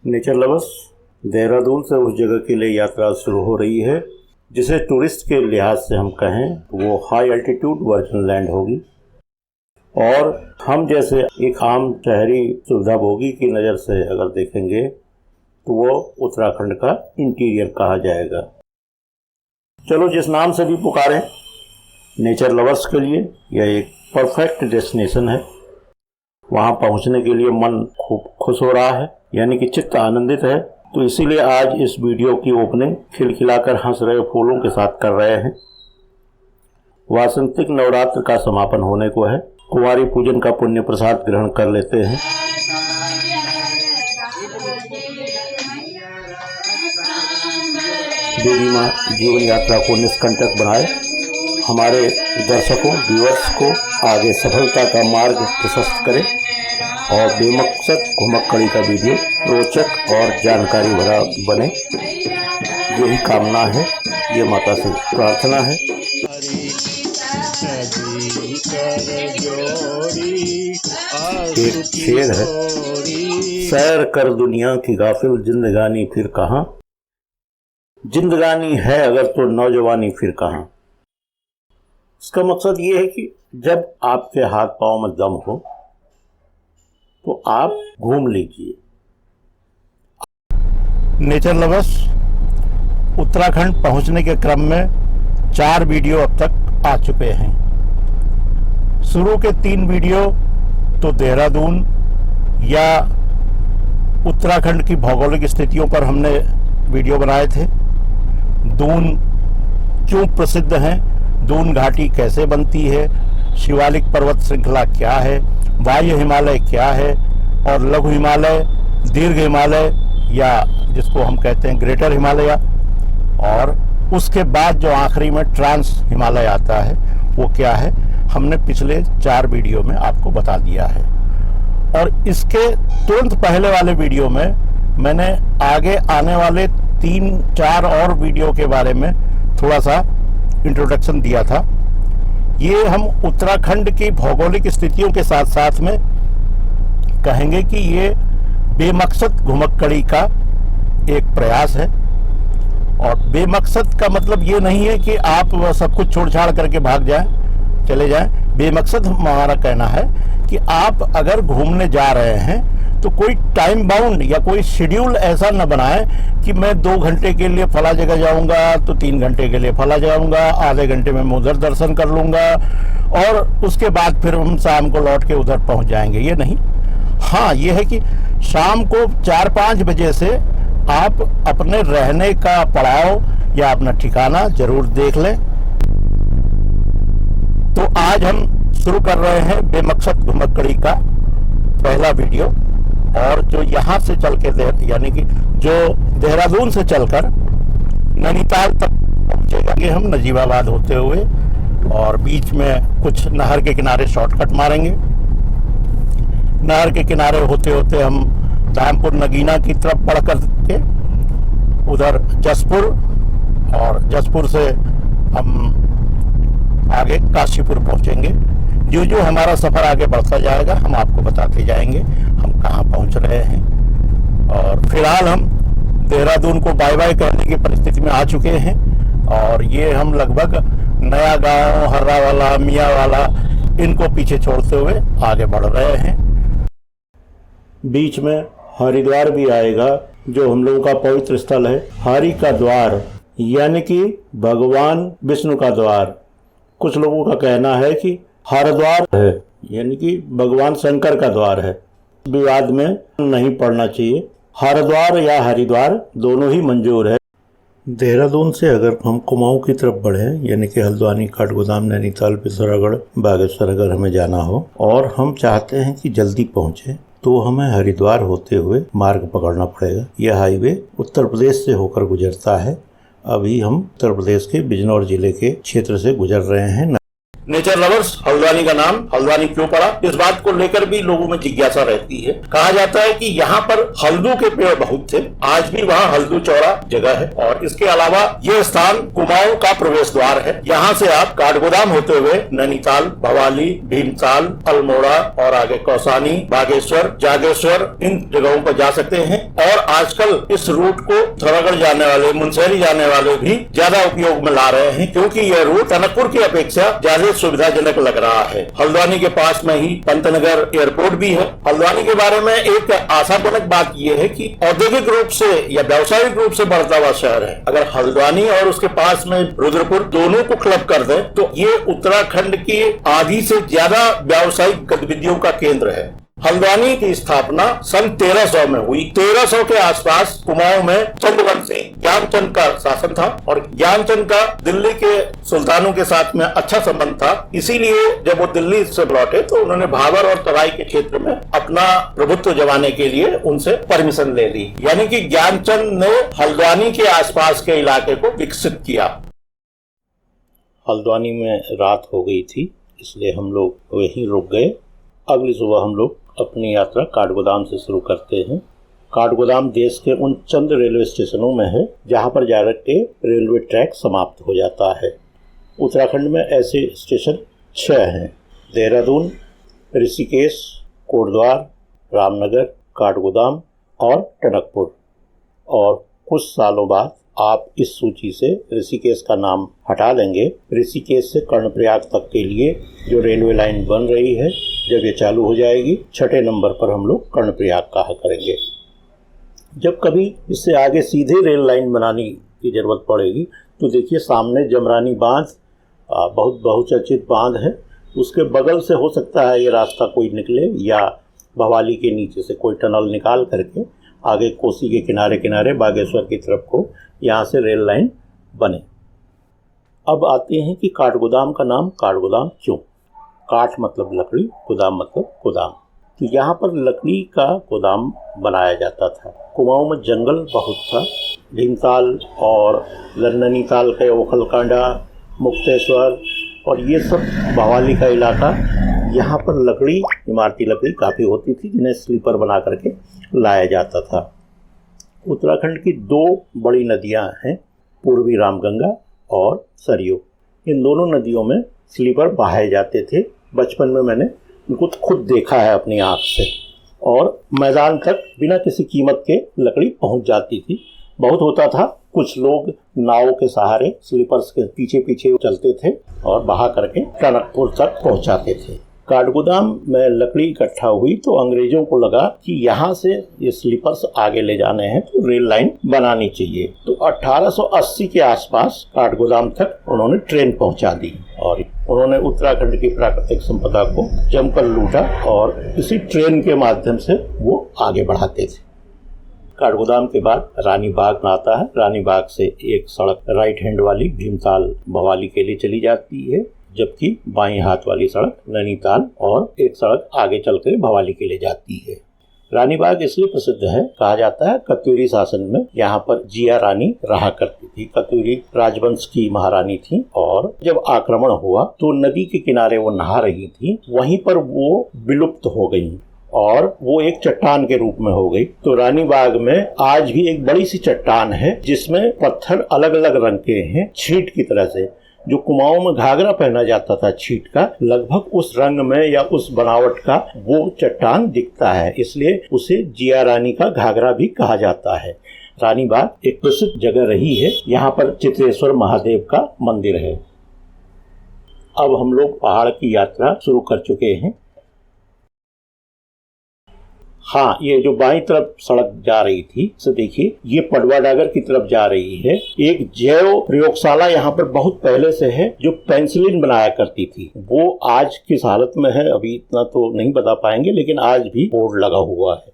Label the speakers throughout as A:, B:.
A: Nature lovers, Dehradun से उस जगह के लिए यात्रा शुरू हो रही है जिसे टूरिस्ट के लिहाज से हम कहें वो हाई एल्टीट्यूड वर्जिन लैंड होगी। और हम जैसे एक आम शहरी सुविधाभोगी की नज़र से अगर देखेंगे तो वो उत्तराखंड का इंटीरियर कहा जाएगा। चलो, जिस नाम से भी पुकारें, नेचर लवर्स के लिए यह एक परफेक्ट डेस्टिनेशन है। वहाँ पहुँचने के लिए मन खूब खुश हो रहा है, यानी कि चित्त आनंदित है। तो इसीलिए आज इस वीडियो की ओपनिंग खिलखिलाकर हंस रहे फूलों के साथ कर रहे हैं। वासंतिक नवरात्र का समापन होने को है। कुंवारी पूजन का पुण्य प्रसाद ग्रहण कर लेते हैं। देवी माँ जीवन यात्रा को निष्कंटक बनाए, हमारे दर्शकों व्यूअर्स को आगे सफलता का मार्ग प्रशस्त करे और बेमकसद घुमक्कड़ी का वीडियो रोचक और जानकारी भरा बने, यही कामना है, ये माता से प्रार्थना है। एक शेर है, सैर कर दुनिया की गाफिल जिंदगानी फिर कहाँ, जिंदगानी है अगर तो नौजवानी फिर कहाँ। इसका मकसद ये है कि जब आपके हाथ पांव में दम हो तो आप घूम लीजिए। नेचर लवर्स, उत्तराखंड पहुंचने के क्रम में 4 वीडियो अब तक आ चुके हैं। शुरू के 3 वीडियो तो देहरादून या उत्तराखंड की भौगोलिक स्थितियों पर हमने वीडियो बनाए थे। दून क्यों प्रसिद्ध हैं, दून घाटी कैसे बनती है, शिवालिक पर्वत श्रृंखला क्या है, वायु हिमालय क्या है और लघु हिमालय, दीर्घ हिमालय या जिसको हम कहते हैं ग्रेटर हिमालय, और उसके बाद जो आखिरी में ट्रांस हिमालय आता है वो क्या है, हमने पिछले 4 वीडियो में आपको बता दिया है। और इसके तुरंत पहले वाले वीडियो में मैंने आगे आने वाले 3-4 और वीडियो के बारे में थोड़ा सा इंट्रोडक्शन दिया था। ये हम उत्तराखंड की भौगोलिक स्थितियों के साथ साथ में कहेंगे कि ये बेमकसद घुमक्कड़ी का एक प्रयास है। और बेमकसद का मतलब ये नहीं है कि आप सब कुछ छोड़ छाड़ करके भाग जाएं, चले जाएं। बेमकसद हमारा कहना है कि आप अगर घूमने जा रहे हैं तो कोई टाइम बाउंड या कोई शेड्यूल ऐसा न बनाएं कि मैं 2 घंटे के लिए फला जगह जाऊंगा तो 3 घंटे के लिए फला जाऊंगा, आधे घंटे में मैं उधर दर्शन कर लूंगा और उसके बाद फिर हम शाम को लौट के उधर पहुंच जाएंगे। ये नहीं। हाँ, ये है कि शाम को 4-5 बजे से आप अपने रहने का पड़ाव या अपना ठिकाना जरूर देख लें। तो आज हम शुरू कर रहे हैं बेमकसद घुमक्कड़ी का पहला वीडियो। और जो यहाँ से चल के यानी कि जो देहरादून से चलकर नैनीताल तक पहुँचेगा, कि हम नजीबाबाद होते हुए और बीच में कुछ नहर के किनारे शॉर्टकट मारेंगे। नहर के किनारे होते होते हम धामपुर नगीना की तरफ बढ़ कर के उधर जसपुर, और जसपुर से हम आगे काशीपुर पहुँचेंगे। जो जो हमारा सफ़र आगे बढ़ता जाएगा हम आपको बताते जाएंगे हम कहाँ पहुँच रहे हैं। और फिलहाल हम देहरादून को बाय बाय करने की परिस्थिति में आ चुके हैं और ये हम लगभग नया गांव, हर्रा वाला, मियाँ वाला, इनको पीछे छोड़ते हुए आगे बढ़ रहे हैं। बीच में हरिद्वार भी आएगा जो हम लोगों का पवित्र स्थल है। हरि का द्वार यानी कि भगवान विष्णु का द्वार। कुछ लोगों का कहना है कि हरिद्वार है यानी कि भगवान शंकर का द्वार है। विवाद में नहीं पड़ना चाहिए। हरिद्वार या हरिद्वार दोनों ही मंजूर है। देहरादून से अगर हम कुमाऊं की तरफ बढ़ें यानी कि हल्द्वानी, काठगोदाम, नैनीताल, पिथौरागढ़, बागेश्वर अगर हमें जाना हो और हम चाहते हैं कि जल्दी पहुंचे तो हमें हरिद्वार होते हुए मार्ग पकड़ना पड़ेगा। यह हाईवे उत्तर प्रदेश से होकर गुजरता है। अभी हम उत्तर प्रदेश के बिजनौर जिले के क्षेत्र से गुजर रहे हैं। नेचर लवर्स, हल्द्वानी का नाम हल्द्वानी क्यों पड़ा, इस बात को लेकर भी लोगों में जिज्ञासा रहती है। कहा जाता है कि यहाँ पर हल्दू के पेड़ बहुत थे, आज भी वहाँ हल्दू चौड़ा जगह है। और इसके अलावा ये स्थान कुमाऊं का प्रवेश द्वार है। यहाँ से आप काठगोदाम होते हुए नैनीताल, भवाली, भीमताल, अल्मोड़ा और आगे कौसानी, बागेश्वर, जागेश्वर, इन जगहों पर जा सकते हैं। और आजकल इस रूट को थोरागढ़ जाने वाले, मुनस्यारी जाने वाले भी ज्यादा उपयोग में ला रहे हैं, क्योंकि यह रूट टनकपुर की अपेक्षा ज्यादा सुविधाजनक लग रहा है। हल्द्वानी के पास में ही पंतनगर एयरपोर्ट भी है। हल्द्वानी के बारे में एक आशाजनक बात यह है कि औद्योगिक रूप से या व्यावसायिक रूप से बढ़ता हुआ शहर है। अगर हल्द्वानी और उसके पास में रुद्रपुर दोनों को क्लब कर दे तो ये उत्तराखंड की आधी से ज्यादा व्यावसायिक गतिविधियों का केंद्र है। हल्द्वानी की स्थापना सन 1300 में हुई। 1300 के आसपास कुमाऊं में चंद्रवंशी ज्ञानचंद का शासन था और ज्ञानचंद का दिल्ली के सुल्तानों के साथ में अच्छा संबंध था। इसीलिए जब वो दिल्ली से लौटे तो उन्होंने भाबर और तराई के क्षेत्र में अपना प्रभुत्व जमाने के लिए उनसे परमिशन ले ली। यानी कि ज्ञानचंद ने हल्द्वानी के आसपास के इलाके को विकसित किया। हल्द्वानी में रात हो गई थी, इसलिए हम लोग वहीं रुक गए। अगली सुबह हम लोग अपनी यात्रा काठगोदाम से शुरू करते हैं। काठगोदाम देश के उन चंद रेलवे स्टेशनों में है जहां पर डायरेक्ट रेलवे ट्रैक समाप्त हो जाता है। उत्तराखंड में ऐसे स्टेशन 6 हैं: देहरादून, ऋषिकेश, कोटद्वार, रामनगर, काठगोदाम और टनकपुर। और कुछ सालों बाद आप इस सूची से ऋषिकेश का नाम हटा देंगे। ऋषिकेश से कर्णप्रयाग तक के लिए जो रेलवे लाइन बन रही है, जब ये चालू हो जाएगी, 6ठे नंबर पर हम लोग कर्णप्रयाग कहा करेंगे। जब कभी इससे आगे सीधे रेल लाइन बनाने की जरूरत पड़ेगी तो देखिए सामने जमरानी बांध, बहुत बहुचर्चित बांध है। उसके बगल से हो सकता है ये रास्ता कोई निकले या भवाली के नीचे से कोई टनल निकाल करके आगे कोसी के किनारे किनारे बागेश्वर की तरफ को यहाँ से रेल लाइन बने। अब आते हैं कि काठगोदाम का नाम काठगोदाम क्यों। काठ मतलब लकड़ी, गोदाम मतलब गोदाम। तो यहाँ पर लकड़ी का गोदाम बनाया जाता था। कुमाऊं में जंगल बहुत था। भीमताल और नैनीताल के ओखलकांडा, मुक्तेश्वर और ये सब भवाली का इलाका, यहाँ पर लकड़ी, इमारती लकड़ी काफ़ी होती थी जिन्हें स्लीपर बना करके लाया जाता था। उत्तराखंड की 2 बड़ी नदियाँ हैं, पूर्वी रामगंगा और सरयू। इन दोनों नदियों में स्लीपर बहाए जाते थे। बचपन में मैंने उनको खुद देखा है अपनी आँख से। और मैदान तक बिना किसी कीमत के लकड़ी पहुँच जाती थी। बहुत होता था, कुछ लोग नाव के सहारे स्लीपर्स के पीछे पीछे चलते थे और बहा करके टनकपुर तक पहुँचाते थे। काठगोदाम में लकड़ी इकट्ठा हुई तो अंग्रेजों को लगा कि यहाँ से ये स्लीपर्स आगे ले जाने हैं तो रेल लाइन बनानी चाहिए। तो 1880 के आसपास काठगोदाम तक उन्होंने ट्रेन पहुँचा दी और उन्होंने उत्तराखंड की प्राकृतिक संपदा को जमकर लूटा और इसी ट्रेन के माध्यम से वो आगे बढ़ाते थे। काठगोदाम के बाद रानी बाग आता है। रानी बाग से एक सड़क राइट हैंड वाली भीमताल भवाली के लिए चली जाती है, जबकि बाईं हाथ वाली सड़क नैनीताल और एक सड़क आगे चलकर भवाली के लिए जाती है। रानी बाग इसलिए प्रसिद्ध है, कहा जाता है कत्यूरी शासन में यहाँ पर जिया रानी रहा करती थी। कत्यूरी राजवंश की महारानी थी और जब आक्रमण हुआ तो नदी के किनारे वो नहा रही थी, वहीं पर वो विलुप्त हो गई और वो एक चट्टान के रूप में हो गई। तो रानी बाग में आज भी एक बड़ी सी चट्टान है जिसमें पत्थर अलग अलग रंग के हैं, छींट की तरह से। जो कुमाऊं में घाघरा पहना जाता था छींट का, लगभग उस रंग में या उस बनावट का वो चट्टान दिखता है, इसलिए उसे जिया रानी का घाघरा भी कहा जाता है। रानी बाग एक प्रसिद्ध जगह रही है। यहाँ पर चित्रेश्वर महादेव का मंदिर है। अब हम लोग पहाड़ की यात्रा शुरू कर चुके हैं। हाँ, ये जो बाईं तरफ सड़क जा रही थी, तो देखिए ये पडवा डागर की तरफ जा रही है। एक जैव प्रयोगशाला यहाँ पर बहुत पहले से है जो पेंसिलिन बनाया करती थी। वो आज किस हालत में है अभी इतना तो नहीं बता पाएंगे, लेकिन आज भी बोर्ड लगा हुआ है।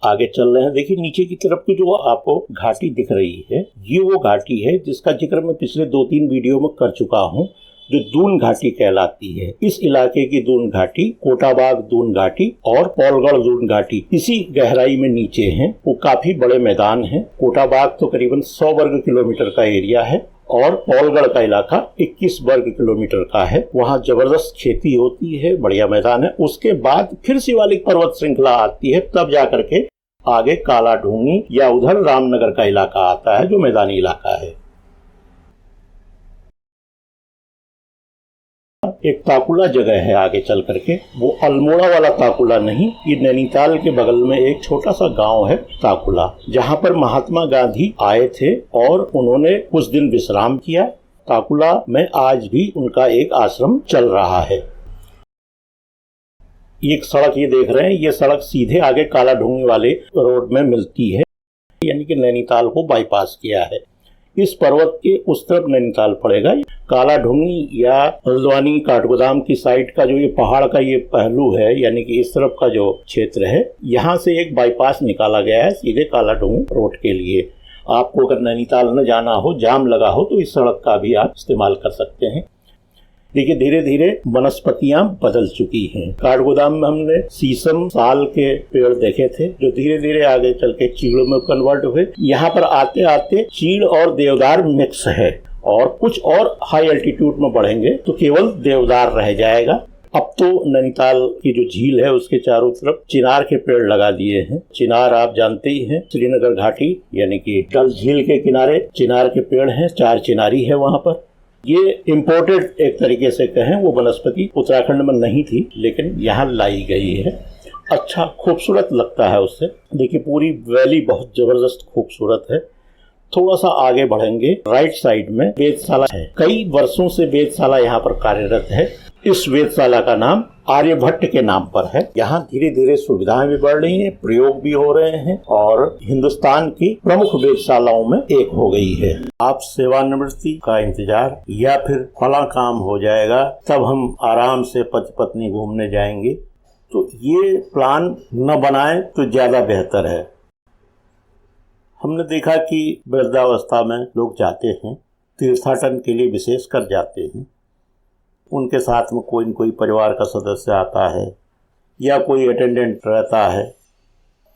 A: आगे चल रहे हैं। देखिए नीचे की तरफ की जो आपको घाटी दिख रही है, ये वो घाटी है जिसका जिक्र मैं पिछले 2-3 वीडियो में कर चुका हूँ, जो दून घाटी कहलाती है। इस इलाके की दून घाटी, कोटाबाग दून घाटी और पौलगढ़ दून घाटी इसी गहराई में नीचे हैं। वो काफी बड़े मैदान हैं। कोटाबाग तो करीबन 100 वर्ग किलोमीटर का एरिया है और पौलगढ़ का इलाका 21 वर्ग किलोमीटर का है। वहाँ जबरदस्त खेती होती है, बढ़िया मैदान है। उसके बाद फिर शिवालिक पर्वत श्रृंखला आती है, तब जाकर के आगे काला ढूंगी या उधर रामनगर का इलाका आता है जो मैदानी इलाका है। एक ताकुला जगह है आगे चल करके, वो अल्मोड़ा वाला ताकुला नहीं, ये नैनीताल के बगल में एक छोटा सा गांव है ताकुला, जहां पर महात्मा गांधी आए थे और उन्होंने कुछ दिन विश्राम किया। ताकुला में आज भी उनका एक आश्रम चल रहा है। एक सड़क ये देख रहे हैं, ये सड़क सीधे आगे काला ढूंगी वाले रोड में मिलती है, यानी कि नैनीताल को बाईपास किया है। इस पर्वत के उस तरफ नैनीताल पड़ेगा। काला ढूंगी या हल्द्वानी काठगोदाम की साइड का जो ये पहाड़ का ये पहलू है, यानी कि इस तरफ का जो क्षेत्र है, यहाँ से एक बाईपास निकाला गया है सीधे काला ढूंगी रोड के लिए। आपको अगर नैनीताल न जाना हो, जाम लगा हो, तो इस सड़क का भी आप इस्तेमाल कर सकते हैं। देखिए धीरे धीरे वनस्पतियां बदल चुकी हैं। काठगोदाम में हमने शीशम साल के पेड़ देखे थे जो धीरे धीरे आगे चल के चीड़ में कन्वर्ट हुए। यहाँ पर आते आते चीड़ और देवदार मिक्स है, और कुछ और हाई एल्टीट्यूड में बढ़ेंगे तो केवल देवदार रह जाएगा। अब तो नैनीताल की जो झील है उसके चारों तरफ चिनार के पेड़ लगा दिए हैं। चिनार आप जानते ही हैं, श्रीनगर घाटी यानी कि डल झील के किनारे चिनार के पेड़ हैं, 4 चिनारी है वहाँ पर। ये इम्पोर्टेड एक तरीके से कहें, वो वनस्पति उत्तराखंड में नहीं थी लेकिन यहाँ लाई गई है। अच्छा खूबसूरत लगता है उससे। देखिए पूरी वैली बहुत जबरदस्त खूबसूरत है। थोड़ा सा आगे बढ़ेंगे, राइट साइड में वेधशाला है। कई वर्षों से वेधशाला यहाँ पर कार्यरत है। इस वेधशाला का नाम आर्यभट्ट के नाम पर है। यहाँ धीरे धीरे सुविधाएं भी बढ़ रही हैं, प्रयोग भी हो रहे हैं और हिंदुस्तान की प्रमुख वेधशालाओं में एक हो गई है। आप सेवानिवृत्ति का इंतजार या फिर फला काम हो जाएगा तब हम आराम से पति पत्नी घूमने जाएंगे, तो ये प्लान न बनाएं तो ज्यादा बेहतर है। हमने देखा कि वृद्धावस्था में लोग जाते हैं, तीर्थाटन के लिए विशेष कर जाते हैं। उनके साथ में कोई न कोई परिवार का सदस्य आता है या कोई अटेंडेंट रहता है।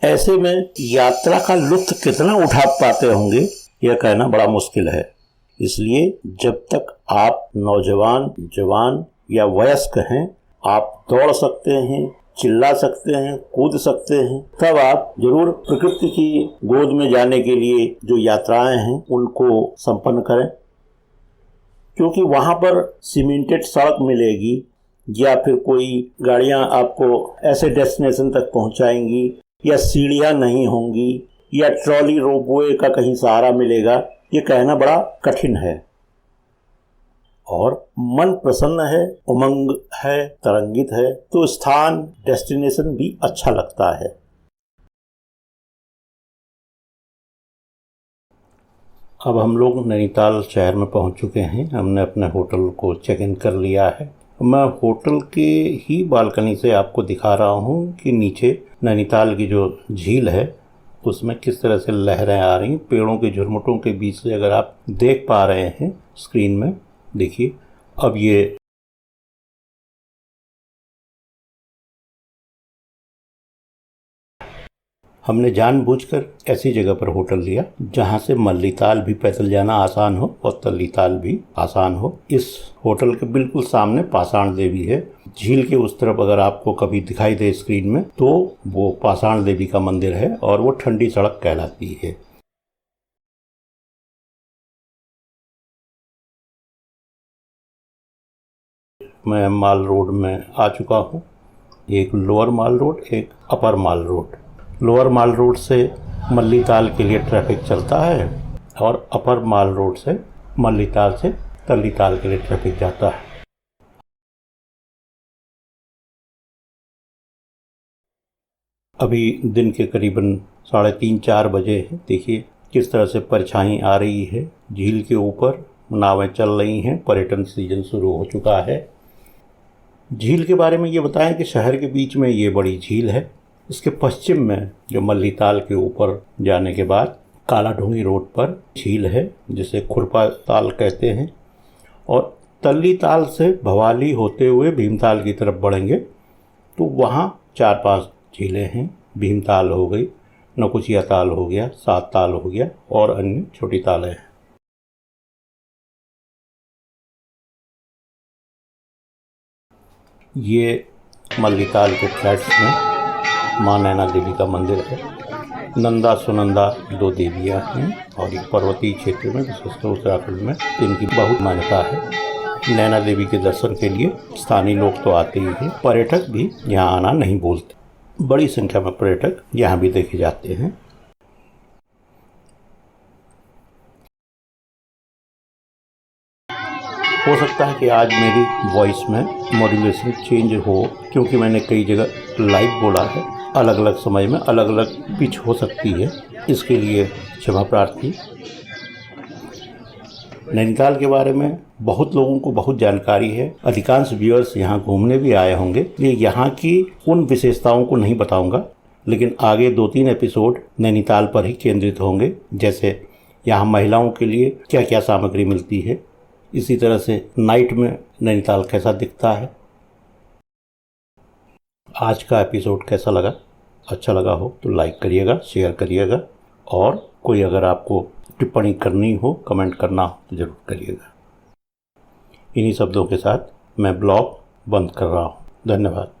A: ऐसे में यात्रा का लुत्फ कितना उठा पाते होंगे यह कहना बड़ा मुश्किल है। इसलिए जब तक आप नौजवान, जवान या वयस्क हैं, आप दौड़ सकते हैं, चिल्ला सकते हैं, कूद सकते हैं, तब आप जरूर प्रकृति की गोद में जाने के लिए जो यात्राएं हैं उनको संपन्न करें, क्योंकि वहाँ पर सीमेंटेड सड़क मिलेगी या फिर कोई गाड़ियाँ आपको ऐसे डेस्टिनेशन तक पहुँचाएंगी, या सीढ़ियाँ नहीं होंगी, या ट्रॉली रोपवे का कहीं सहारा मिलेगा, ये कहना बड़ा कठिन है। और मन प्रसन्न है, उमंग है, तरंगित है, तो स्थान, डेस्टिनेशन भी अच्छा लगता है। अब हम लोग नैनीताल शहर में पहुंच चुके हैं। हमने अपने होटल को चेक इन कर लिया है। मैं होटल के ही बालकनी से आपको दिखा रहा हूं कि नीचे नैनीताल की जो झील है उसमें किस तरह से लहरें आ रही। पेड़ों के झुरमुटों के बीच से अगर आप देख पा रहे हैं स्क्रीन में, देखिए अब ये हमने जानबूझकर ऐसी जगह पर होटल लिया जहां से मल्लीताल भी पैदल जाना आसान हो और तल्लीताल भी आसान हो। इस होटल के बिल्कुल सामने पाषाण देवी है। झील के उस तरफ अगर आपको कभी दिखाई दे स्क्रीन में तो वो पाषाण देवी का मंदिर है और वो ठंडी सड़क कहलाती है। मैं माल रोड में आ चुका हूँ। एक लोअर माल रोड, एक अपर माल रोड। लोअर माल रोड से मल्लीताल के लिए ट्रैफिक चलता है और अपर माल रोड से मल्लीताल से तल्लीताल के लिए ट्रैफिक जाता है। अभी दिन के करीबन 3:30-4 बजे हैं। देखिए किस तरह से परछाई आ रही है। झील के ऊपर नावें चल रही हैं। पर्यटन सीजन शुरू हो चुका है। झील के बारे में ये बताएं कि शहर के बीच में ये बड़ी झील है। इसके पश्चिम में जो मल्लीताल के ऊपर जाने के बाद काला ढूंगी रोड पर झील है जिसे खुरपा ताल कहते हैं, और तल्लीताल से भवाली होते हुए भीमताल की तरफ बढ़ेंगे तो वहाँ 4-5 झीलें हैं। भीमताल हो गई, नकुचिया ताल हो गया, 7 ताल हो गया और अन्य छोटी तालें हैं। ये मल्लिकाल के फ्लैट्स में माँ नैना देवी का मंदिर है। नंदा सुनंदा 2 देवियाँ हैं और एक पर्वतीय क्षेत्र में, विशेषकर उत्तराखंड में इनकी बहुत मान्यता है। नैना देवी के दर्शन के लिए स्थानीय लोग तो आते ही हैं, पर्यटक भी यहाँ आना नहीं भूलते। बड़ी संख्या में पर्यटक यहाँ भी देखे जाते हैं। हो सकता है कि आज मेरी वॉइस में मॉड्यूलेशन चेंज हो, क्योंकि मैंने कई जगह लाइव बोला है। अलग अलग समय में अलग अलग पिच हो सकती है, इसके लिए क्षमा प्रार्थी। नैनीताल के बारे में बहुत लोगों को बहुत जानकारी है। अधिकांश व्यूअर्स यहाँ घूमने भी आए होंगे, इसलिए यहाँ की उन विशेषताओं को नहीं बताऊँगा, लेकिन आगे 2-3 एपिसोड नैनीताल पर ही केंद्रित होंगे। जैसे यहाँ महिलाओं के लिए क्या क्या सामग्री मिलती है, इसी तरह से नाइट में नैनीताल कैसा दिखता है। आज का एपिसोड कैसा लगा? अच्छा लगा हो तो लाइक करिएगा, शेयर करिएगा, और कोई अगर आपको टिप्पणी करनी हो, कमेंट करना हो तो ज़रूर करिएगा। इन्हीं शब्दों के साथ मैं ब्लॉग बंद कर रहा हूँ। धन्यवाद।